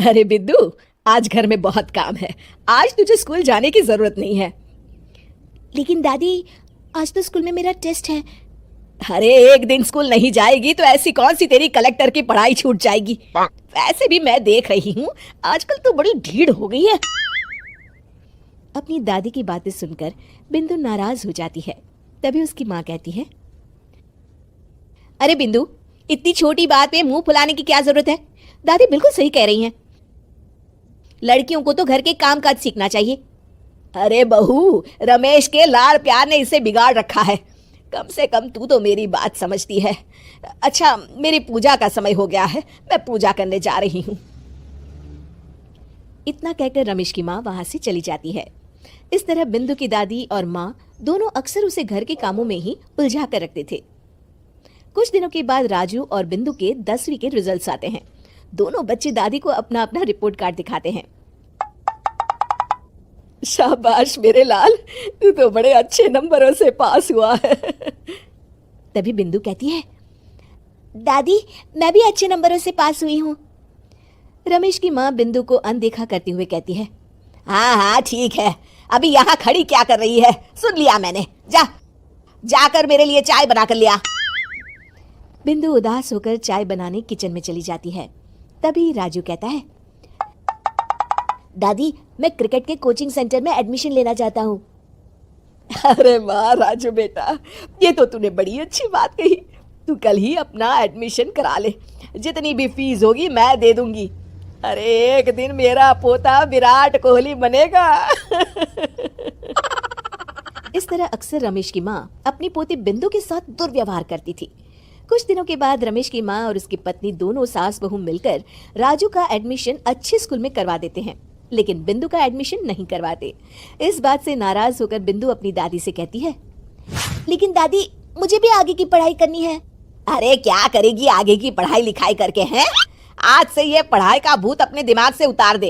अरे बिद्दू, आज घर में बहुत काम है। आज तुझे स्कूल जाने की जरूरत नहीं है। लेकिन दादी, आज तो स्कूल में मेरा टेस्ट है। अरे एक दिन स्कूल नहीं जाएगी तो ऐसी कौन सी तेरी कलेक्टर की पढ़ाई छूट जाएगी। वैसे भी मैं देख रही हूँ आजकल तो बड़ी ढीठ हो गई है। अपनी दादी की बातें सुनकर बिंदु नाराज हो जाती है। तभी उसकी माँ कहती है, अरे बिंदु, इतनी छोटी बात पे मुंह फुलाने की क्या जरूरत है। दादी बिल्कुल सही कह रही हैं। लड़कियों को तो घर के काम काज सीखना चाहिए। अरे बहू, रमेश के लाड़ प्यार ने इसे बिगाड़ रखा है। कम से कम तू तो मेरी बात समझती है। अच्छा, मेरी पूजा का समय हो गया है, मैं पूजा करने जा रही हूँ। इतना कहकर रमेश की माँ वहां से चली जाती है। इस तरह बिंदु की दादी और माँ दोनों अक्सर उसे घर के कामों में ही उलझा कर रखते थे। कुछ दिनों के बाद राजू और बिंदु के 10वीं के रिजल्ट्स आते हैं। दोनों बच्चे दादी को अपना अपना रिपोर्ट कार्ड दिखाते हैं। शाबाश मेरे लाल, तू तो बड़े अच्छे नंबरों से पास हुआ है। तभी बिंदु कहती है, दादी मैं भी अच्छे नंबरों से पास हुई हूँ। रमेश की माँ बिंदु को अनदेखा करते हुए कहती है, हाँ हाँ ठीक है, अभी यहाँ खड़ी क्या कर रही है, सुन लिया मैंने। जाकर मेरे लिए चाय बना कर लिया। बिंदु उदास होकर चाय बनाने किचन में चली जाती है। तभी राजू कहता है, दादी मैं क्रिकेट के कोचिंग सेंटर में एडमिशन लेना चाहता हूँ। अरे वाह राजू बेटा, ये तो तूने बड़ी अच्छी बात कही। तू कल ही अपना एडमिशन करा ले, जितनी भी फीस होगी मैं दे दूंगी। अरे एक दिन मेरा पोता विराट कोहली बनेगा। इस तरह अक्सर रमेश की माँ अपनी पोती बिंदु के साथ दुर्व्यवहार करती थी। कुछ दिनों के बाद रमेश की माँ और उसकी पत्नी दोनों सास बहू मिलकर राजू का एडमिशन अच्छे स्कूल में करवा देते हैं, लेकिन बिंदु का एडमिशन नहीं करवाते। इस बात से नाराज होकर बिंदु अपनी दादी से कहती है, लेकिन दादी मुझे भी आगे की पढ़ाई करनी है। अरे क्या करेगी आगे की पढ़ाई लिखाई करके, हैं? आज से ये पढ़ाई का भूत अपने दिमाग से उतार दे।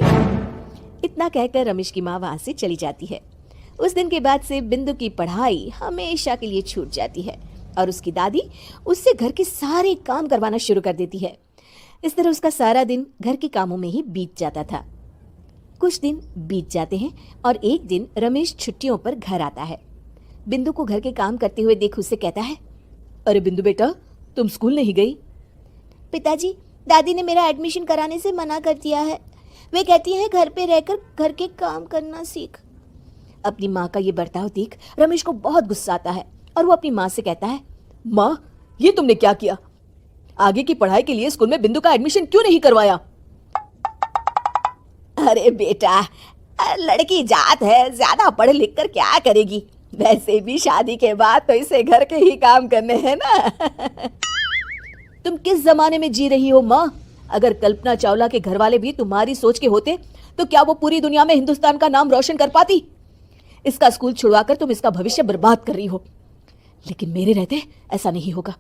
इतना कहकर रमेश की माँ वहां से चली जाती है। उस दिन के बाद से बिंदु की पढ़ाई हमेशा के लिए छूट जाती है और उसकी दादी उससे घर के सारे काम करवाना शुरू कर देती है। इस तरह उसका सारा दिन घर के कामों में ही बीत जाता था। कुछ दिन बीत जाते हैं और एक दिन रमेश छुट्टियों पर घर आता है। बिंदु को घर के काम करते हुए देख उससे कहता है, अरे बिंदु बेटा, तुम स्कूल नहीं गई? पिताजी, दादी ने मेरा एडमिशन कराने से मना कर दिया है। वे कहती हैं घर पे रहकर घर के काम करना सीख। अपनी माँ का ये बर्ताव देख रमेश को बहुत गुस्सा आता है और वो अपनी माँ से कहता है, माँ ये तुमने क्या किया? आगे की पढ़ाई के लिए स्कूल में बिंदु का एडमिशन क्यों नहीं करवाया? अरे बेटा, लड़की जात है, ज्यादा पढ़ लिख कर क्या करेगी? वैसे भी शादी के बाद तो इसे घर के ही काम करने हैं ना। तुम किस जमाने में जी रही हो माँ? अगर कल्पना चावला के घर वाले भी तुम्हारी सोच के होते तो क्या वो पूरी दुनिया में हिंदुस्तान का नाम रोशन कर पाती? इसका स्कूल छुड़वाकर तुम इसका भविष्य बर्बाद कर रही हो, लेकिन मेरे रहते ऐसा नहीं होगा।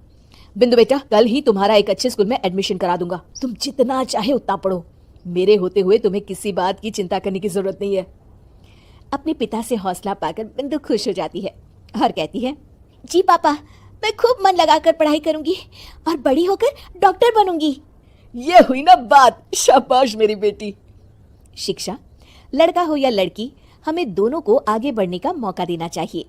बिंदु बेटा, कल ही तुम्हारा एक अच्छे स्कूल में एडमिशन करा दूंगा। तुम जितना चाहे उतना पढ़ो। मेरे होते हुए तुम्हें किसी बात की चिंता करने की जरूरत नहीं है। अपने पिता से हौसला पाकर बिंदु खुश हो जाती है और कहती है, जी पापा, मैं खूब मन लगाकर पढ़ाई करूंगी और बड़ी होकर डॉक्टर बनूंगी। ये हुई ना बात, शाबाश मेरी बेटी। शिक्षा, लड़का हो या लड़की, हमें दोनों को आगे बढ़ने का मौका देना चाहिए।